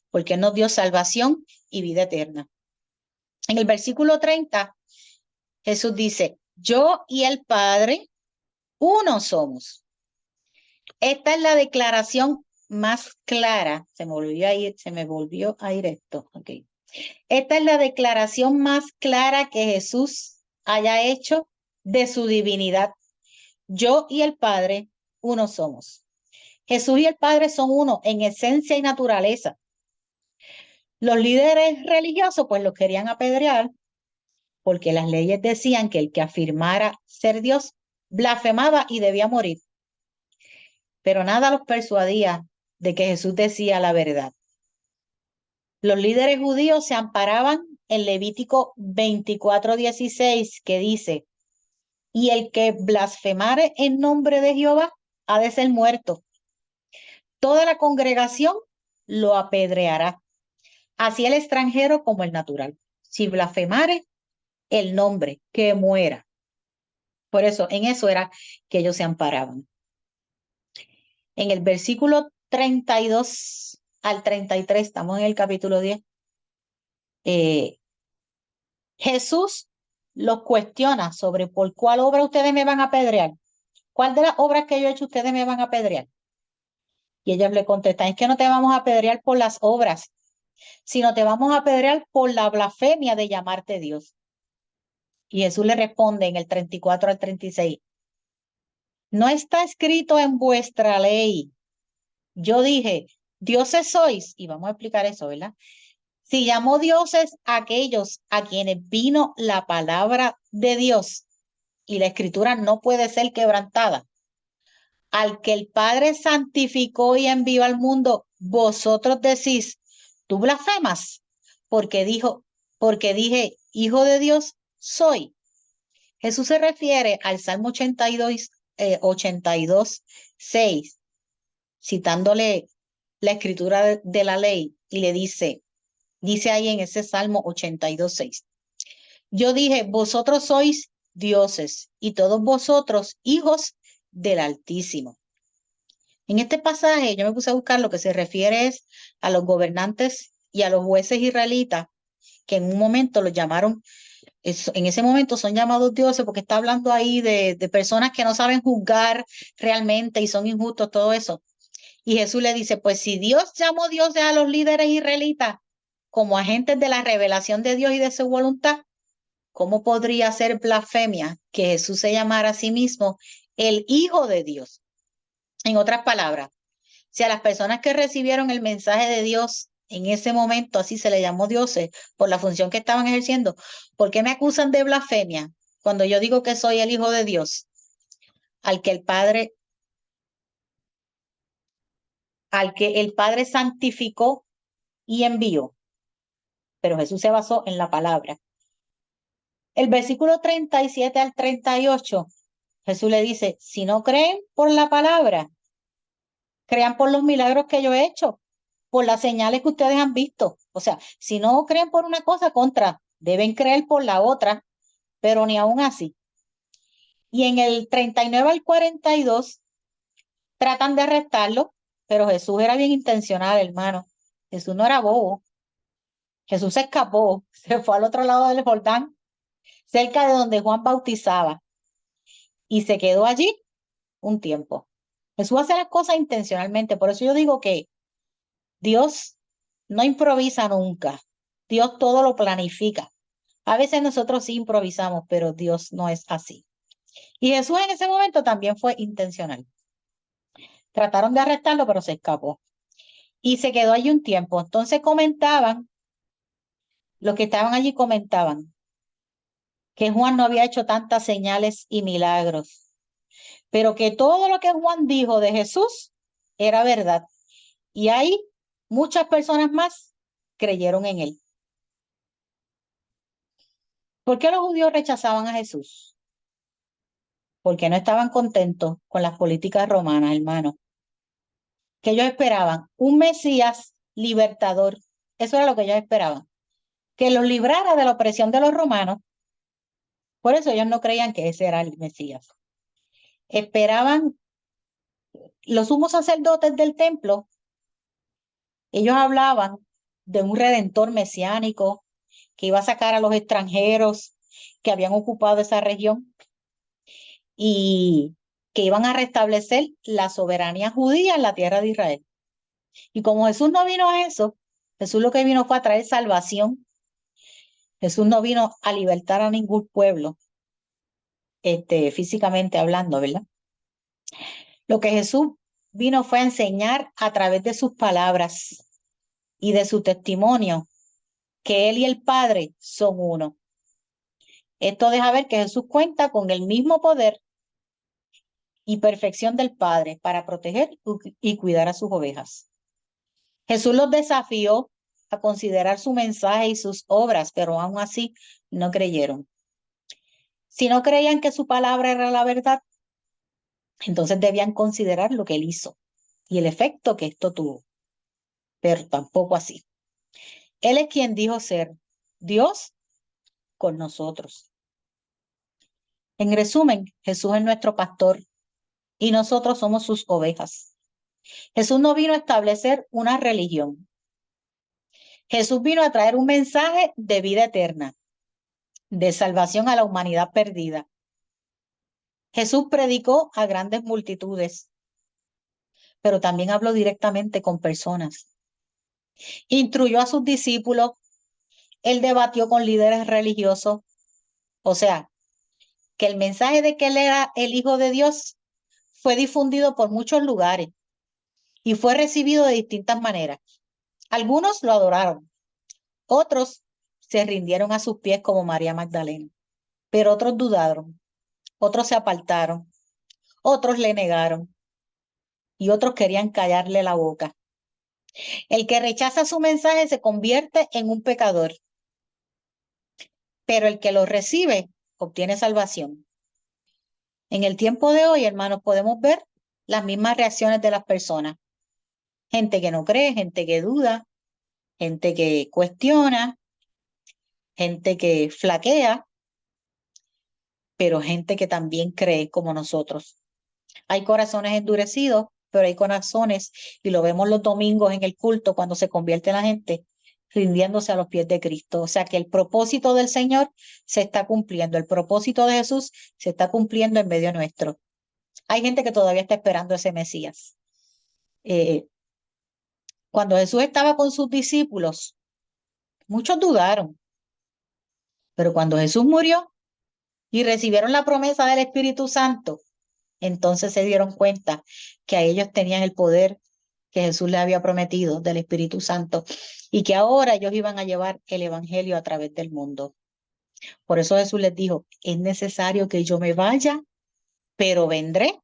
Speaker 2: porque Él nos dio salvación y vida eterna. En el versículo 30, Jesús dice, yo y el Padre, uno somos. Esta es la declaración más clara. Se me volvió a ir esto. Okay. Esta es la declaración más clara que Jesús haya hecho de su divinidad. Yo y el Padre, uno somos. Jesús y el Padre son uno en esencia y naturaleza. Los líderes religiosos pues los querían apedrear porque las leyes decían que el que afirmara ser Dios blasfemaba y debía morir. Pero nada los persuadía de que Jesús decía la verdad. Los líderes judíos se amparaban en Levítico 24:16, que dice, y el que blasfemare en nombre de Jehová ha de ser muerto. Toda la congregación lo apedreará, así el extranjero como el natural. Si blasfemare el nombre, que muera. Por eso, en eso era que ellos se amparaban. En el versículo 32 al 33, estamos en el capítulo 10, Jesús los cuestiona sobre por cuál obra ustedes me van a apedrear. ¿Cuál de las obras que yo he hecho ustedes me van a apedrear? Y ellos le contestan, es que no te vamos a apedrear por las obras, sino te vamos a apedrear por la blasfemia de llamarte Dios. Y Jesús le responde en el 34 al 36, no está escrito en vuestra ley. Yo dije, dioses sois, y vamos a explicar eso, ¿verdad? Si llamó dioses a aquellos a quienes vino la palabra de Dios, y la escritura no puede ser quebrantada, al que el Padre santificó y envió al mundo, vosotros decís, tú blasfemas, porque dije, hijo de Dios soy. Jesús se refiere al Salmo 82:6, citándole la escritura de la ley, y le dice ahí en ese Salmo 82:6, yo dije, vosotros sois dioses y todos vosotros hijos del Altísimo. En este pasaje yo me puse a buscar lo que se refiere es a los gobernantes y a los jueces israelitas, que en un momento los llamaron, en ese momento son llamados dioses porque está hablando ahí de personas que no saben juzgar realmente y son injustos, todo eso. Y Jesús le dice, pues si Dios llamó dioses a los líderes israelitas como agentes de la revelación de Dios y de su voluntad, ¿cómo podría ser blasfemia que Jesús se llamara a sí mismo el Hijo de Dios? En otras palabras, si a las personas que recibieron el mensaje de Dios en ese momento, así se le llamó dioses, por la función que estaban ejerciendo, ¿por qué me acusan de blasfemia cuando yo digo que soy el Hijo de Dios? Al que el Padre santificó y envió. Pero Jesús se basó en la palabra. El versículo 37 al 38, Jesús le dice, si no creen por la palabra, crean por los milagros que yo he hecho, por las señales que ustedes han visto. O sea, si no creen por una cosa, deben creer por la otra, pero ni aún así. Y en el 39 al 42 tratan de arrestarlo, pero Jesús era bien intencional, hermano. Jesús no era bobo. Jesús se escapó, se fue al otro lado del Jordán, cerca de donde Juan bautizaba, y se quedó allí un tiempo. Jesús hace las cosas intencionalmente, por eso yo digo que Dios no improvisa nunca, Dios todo lo planifica. A veces nosotros sí improvisamos, pero Dios no es así. Y Jesús en ese momento también fue intencional. Trataron de arrestarlo, pero se escapó. Y se quedó allí un tiempo. Entonces los que estaban allí comentaban que Juan no había hecho tantas señales y milagros, pero que todo lo que Juan dijo de Jesús era verdad. Y ahí muchas personas más creyeron en él. ¿Por qué los judíos rechazaban a Jesús? Porque no estaban contentos con las políticas romanas, hermano. Que ellos esperaban un Mesías libertador. Eso era lo que ellos esperaban. Que los librara de la opresión de los romanos. Por eso ellos no creían que ese era el Mesías. Esperaban los sumos sacerdotes del templo. Ellos hablaban de un redentor mesiánico que iba a sacar a los extranjeros que habían ocupado esa región y que iban a restablecer la soberanía judía en la tierra de Israel. Y como Jesús no vino a eso, Jesús lo que vino fue a traer salvación. Jesús no vino a libertar a ningún pueblo, físicamente hablando, ¿verdad? Lo que Jesús vino fue a enseñar a través de sus palabras y de su testimonio que Él y el Padre son uno. Esto deja ver que Jesús cuenta con el mismo poder y perfección del Padre para proteger y cuidar a sus ovejas. Jesús los desafió a considerar su mensaje y sus obras, pero aún así no creyeron. Si no creían que su palabra era la verdad, entonces debían considerar lo que él hizo y el efecto que esto tuvo, pero tampoco así. Él es quien dijo ser Dios con nosotros. En resumen, Jesús es nuestro pastor y nosotros somos sus ovejas. Jesús no vino a establecer una religión. Jesús vino a traer un mensaje de vida eterna, de salvación a la humanidad perdida. Jesús predicó a grandes multitudes, pero también habló directamente con personas. Instruyó a sus discípulos, él debatió con líderes religiosos, o sea, que el mensaje de que él era el Hijo de Dios fue difundido por muchos lugares y fue recibido de distintas maneras. Algunos lo adoraron, otros se rindieron a sus pies como María Magdalena, pero otros dudaron, otros se apartaron, otros le negaron y otros querían callarle la boca. El que rechaza su mensaje se convierte en un pecador, pero el que lo recibe obtiene salvación. En el tiempo de hoy, hermanos, podemos ver las mismas reacciones de las personas. Gente que no cree, gente que duda, gente que cuestiona, gente que flaquea, pero gente que también cree como nosotros. Hay corazones endurecidos pero hay corazones, y lo vemos los domingos en el culto cuando se convierte la gente rindiéndose a los pies de Cristo. O sea que el propósito del Señor se está cumpliendo, el propósito de Jesús se está cumpliendo en medio nuestro. Hay gente que todavía está esperando ese Mesías. Eh, Cuando Jesús estaba con sus discípulos, muchos dudaron, pero cuando Jesús murió y recibieron la promesa del Espíritu Santo, entonces se dieron cuenta que a ellos tenían el poder que Jesús les había prometido del Espíritu Santo y que ahora ellos iban a llevar el Evangelio a través del mundo. Por eso Jesús les dijo, es necesario que yo me vaya, pero vendré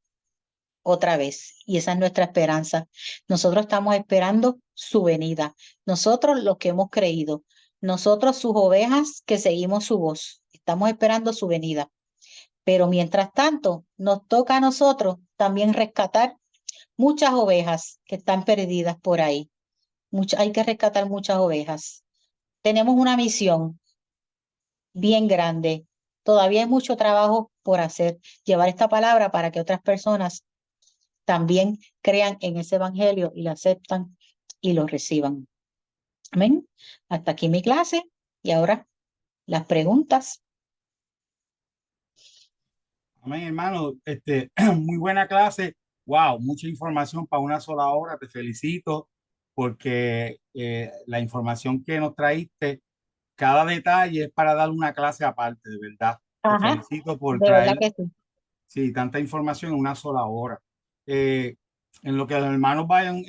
Speaker 2: otra vez. Y esa es nuestra esperanza. Nosotros estamos esperando su venida. Nosotros los que hemos creído, nosotros sus ovejas que seguimos su voz, estamos esperando su venida. Pero mientras tanto, nos toca a nosotros también rescatar muchas ovejas que están perdidas por ahí. Hay que rescatar muchas ovejas. Tenemos una misión bien grande. Todavía hay mucho trabajo por hacer. Llevar esta palabra para que otras personas también crean en ese evangelio y lo aceptan y lo reciban. Amén. Hasta aquí mi clase y ahora las preguntas.
Speaker 1: Amén, hermano. Muy buena clase. Wow, mucha información para una sola hora. Te felicito porque la información que nos traíste, cada detalle es para dar una clase aparte, de verdad. Te
Speaker 2: Ajá,
Speaker 1: felicito por
Speaker 2: de verdad
Speaker 1: traer,
Speaker 2: que sí.
Speaker 1: sí, tanta información en una sola hora. Eh, en lo que los hermanos vayan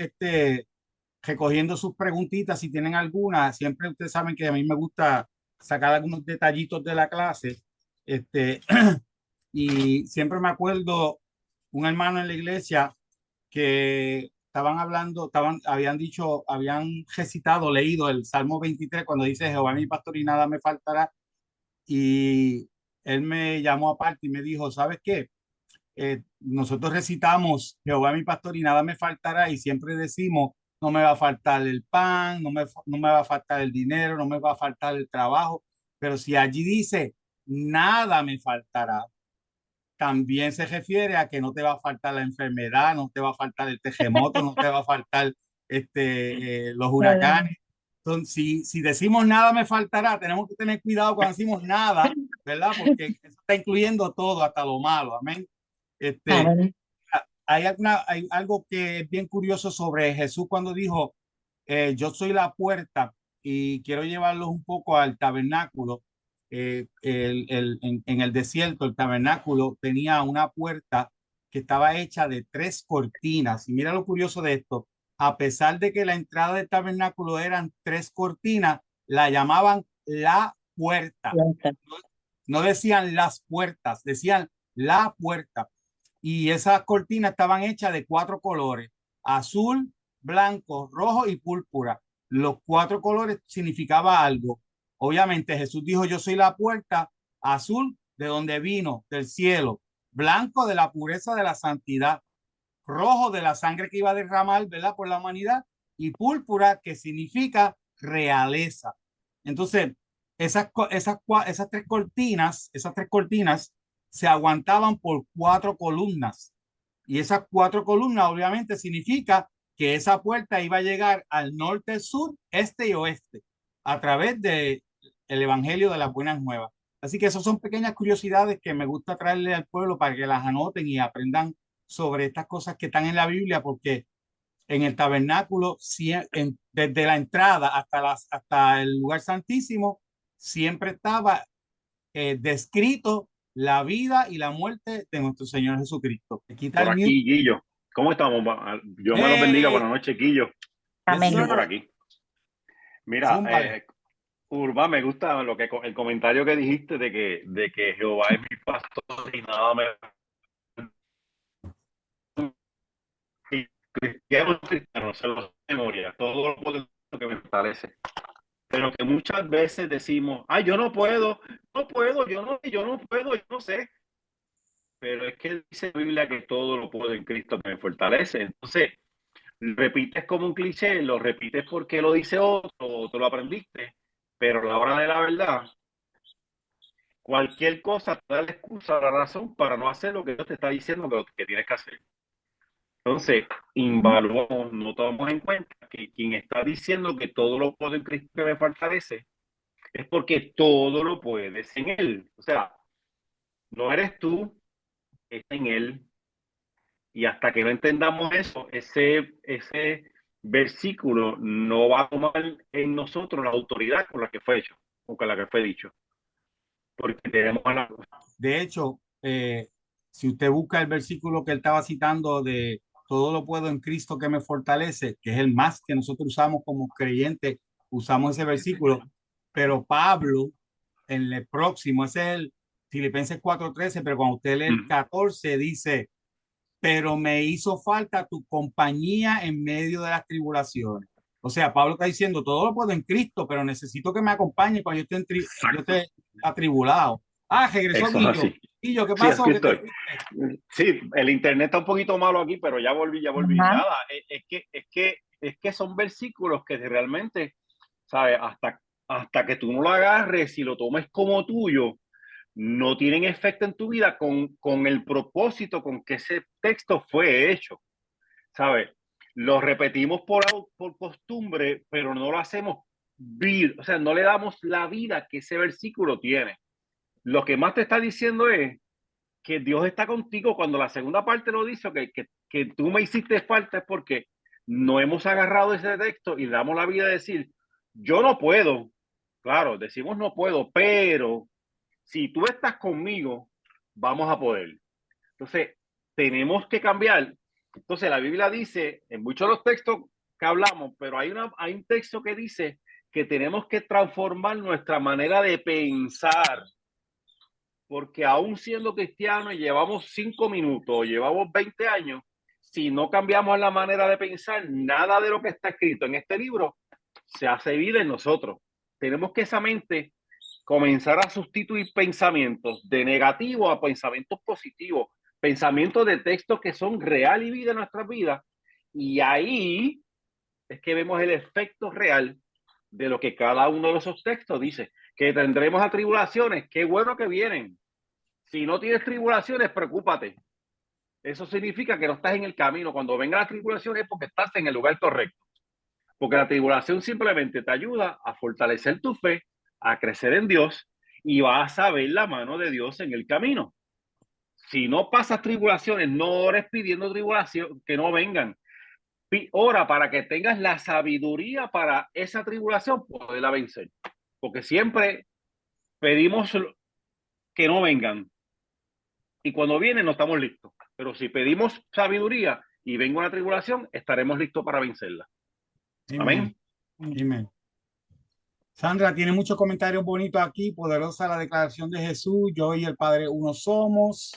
Speaker 1: recogiendo sus preguntitas, si tienen alguna, siempre ustedes saben que a mí me gusta sacar algunos detallitos de la clase. Este, y siempre me acuerdo un hermano en la iglesia que estaban hablando, habían dicho, habían recitado, leído el Salmo 23 cuando dice Jehová mi pastor y nada me faltará. Y él me llamó aparte y me dijo, ¿sabes qué? Nosotros recitamos Jehová mi pastor y nada me faltará y siempre decimos, no me va a faltar el pan, no me va a faltar el dinero, no me va a faltar el trabajo, pero si allí dice, nada me faltará, también se refiere a que no te va a faltar la enfermedad, no te va a faltar el terremoto, no te va a faltar los
Speaker 2: Bueno.
Speaker 1: huracanes. Entonces, si decimos nada me faltará, tenemos que tener cuidado cuando decimos nada, ¿verdad? Porque eso está incluyendo todo, hasta lo malo. Amén. Este,
Speaker 2: Amén.
Speaker 1: hay algo que es bien curioso sobre Jesús cuando dijo, yo soy la puerta y quiero llevarlos un poco al tabernáculo. En el desierto, el tabernáculo tenía una puerta que estaba hecha de tres cortinas. Y mira lo curioso de esto, a pesar de que la entrada del tabernáculo eran tres cortinas, la llamaban la puerta. No, no decían las puertas, decían la puerta. Y esas cortinas estaban hechas de cuatro colores: azul, blanco, rojo y púrpura. Los cuatro colores significaba algo. Obviamente Jesús dijo, yo soy la puerta. Azul, de donde vino, del cielo; blanco, de la pureza de la santidad; rojo, de la sangre que iba a derramar, ¿verdad?, por la humanidad; y púrpura, que significa realeza. Entonces, esas tres cortinas se aguantaban por cuatro columnas. Y esas cuatro columnas obviamente significa que esa puerta iba a llegar al norte, sur, este y oeste a través del Evangelio de las Buenas Nuevas. Así que esas son pequeñas curiosidades que me gusta traerle al pueblo para que las anoten y aprendan sobre estas cosas que están en la Biblia, porque en el tabernáculo, desde la entrada hasta el lugar santísimo, siempre estaba descrito la vida y la muerte de nuestro Señor Jesucristo. Quita
Speaker 3: Por
Speaker 1: el mute.
Speaker 3: aquí, Guillo. ¿Cómo estamos? Dios me los bendiga.
Speaker 1: Hey,
Speaker 3: Buenas noches, Guillo.
Speaker 1: yes,
Speaker 2: Amén.
Speaker 3: Guillo por
Speaker 1: sir.
Speaker 3: aquí. Mira,
Speaker 1: Zúmbale.
Speaker 3: Urba, me gusta el comentario que dijiste de que Jehová es mi pastor y nada me... Cristiano, cristiano, se los memoria, todo lo poderoso que me fortalece. Pero que muchas veces decimos, ay, yo no puedo, no puedo, yo no puedo, yo no sé. Pero es que dice la Biblia que todo lo puedo en Cristo que me fortalece. Entonces, lo repites como un cliché, lo repites porque lo dice otro, o tú lo aprendiste, pero a la hora de la verdad, cualquier cosa te da la excusa, la razón para no hacer lo que Dios te está diciendo que tienes que hacer. Entonces, invaluamos, no tomamos en cuenta que quien está diciendo que todo lo puedo en Cristo que me fortalece, es porque todo lo puedes en Él. O sea, no eres tú, es en Él. Y hasta que no entendamos eso, ese versículo no va a tomar en nosotros la autoridad con la que fue hecho, o con la que fue dicho. Porque tenemos a la...
Speaker 1: De hecho, si usted busca el versículo que él estaba citando de todo lo puedo en Cristo que me fortalece, que es el más que nosotros usamos como creyentes, usamos ese versículo, pero Pablo en el próximo, ese es el Filipenses 4:13, pero cuando usted lee el 14 dice, pero me hizo falta tu compañía en medio de las tribulaciones. O sea, Pablo está diciendo, todo lo puedo en Cristo, pero necesito que me acompañe cuando yo esté atribulado. Ah, regresó
Speaker 3: Eso es
Speaker 1: Guillo.
Speaker 3: así.
Speaker 1: Guillo, ¿qué
Speaker 3: Sí,
Speaker 1: pasó?
Speaker 3: aquí
Speaker 1: ¿Qué te
Speaker 3: estoy.
Speaker 1: fuiste?
Speaker 3: Sí, el internet está un poquito malo aquí, pero ya volví, ya volví.
Speaker 2: Ajá.
Speaker 3: Nada, es que son versículos que realmente, ¿sabes? Hasta que tú no lo agarres y lo tomes como tuyo, no tienen efecto en tu vida con el propósito con que ese texto fue hecho, ¿sabes? Lo repetimos por costumbre, pero no lo hacemos vida, o sea, no le damos la vida que ese versículo tiene. Lo que más te está diciendo es que Dios está contigo cuando la segunda parte lo dice, que tú me hiciste falta, es porque no hemos agarrado ese texto y le damos la vida de decir, yo no puedo, claro, decimos no puedo, pero si tú estás conmigo, vamos a poder. Entonces, tenemos que cambiar. Entonces, la Biblia dice, en muchos de los textos que hablamos, pero hay un texto que dice que tenemos que transformar nuestra manera de pensar, porque aún siendo cristianos y llevamos 5 minutos o llevamos 20 años, si no cambiamos la manera de pensar, nada de lo que está escrito en este libro se hace vida en nosotros. Tenemos que esa mente comenzar a sustituir pensamientos de negativo a pensamientos positivos, pensamientos de textos que son real y vida en nuestras vidas. Y ahí es que vemos el efecto real de lo que cada uno de esos textos dice, que tendremos atribulaciones, qué bueno que vienen. Si no tienes tribulaciones, preocúpate. Eso significa que no estás en el camino. Cuando venga la tribulación es porque estás en el lugar correcto. Porque la tribulación simplemente te ayuda a fortalecer tu fe, a crecer en Dios y vas a ver la mano de Dios en el camino. Si no pasas tribulaciones, no ores pidiendo tribulación, que no vengan. Ora para que tengas la sabiduría para esa tribulación, poderla vencer. Porque siempre pedimos que no vengan. Y cuando vienen no estamos listos. Pero si pedimos sabiduría y venga una tribulación, estaremos listos para vencerla.
Speaker 1: Amén.
Speaker 3: Amén.
Speaker 1: Amén. Sandra tiene muchos comentarios bonitos aquí. Poderosa la declaración de Jesús. Yo y el Padre uno somos.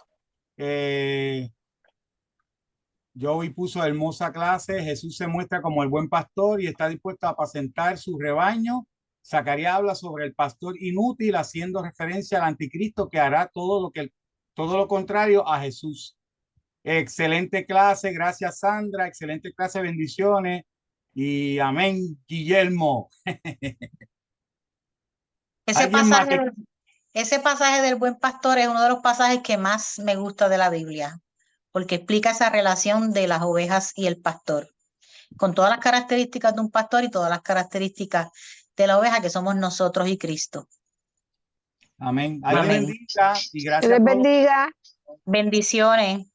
Speaker 1: Joey puso hermosa clase. Jesús se muestra como el buen pastor y está dispuesto a apacentar su rebaño. Zacarías habla sobre el pastor inútil, haciendo referencia al anticristo que hará todo lo contrario a Jesús. Excelente clase, gracias Sandra, excelente clase, bendiciones y amén, Guillermo.
Speaker 2: Ese
Speaker 1: ¿Alguien más
Speaker 2: pasaje, ese pasaje del buen pastor es uno de los pasajes que más me gusta de la Biblia, porque explica esa relación de las ovejas y el pastor, con todas las características de un pastor y todas las características de la oveja que somos nosotros y Cristo.
Speaker 1: Amén. Dios
Speaker 2: Amén.
Speaker 1: bendiga y
Speaker 4: Que
Speaker 1: gracias
Speaker 4: les
Speaker 1: a todos.
Speaker 4: bendiga.
Speaker 2: Bendiciones.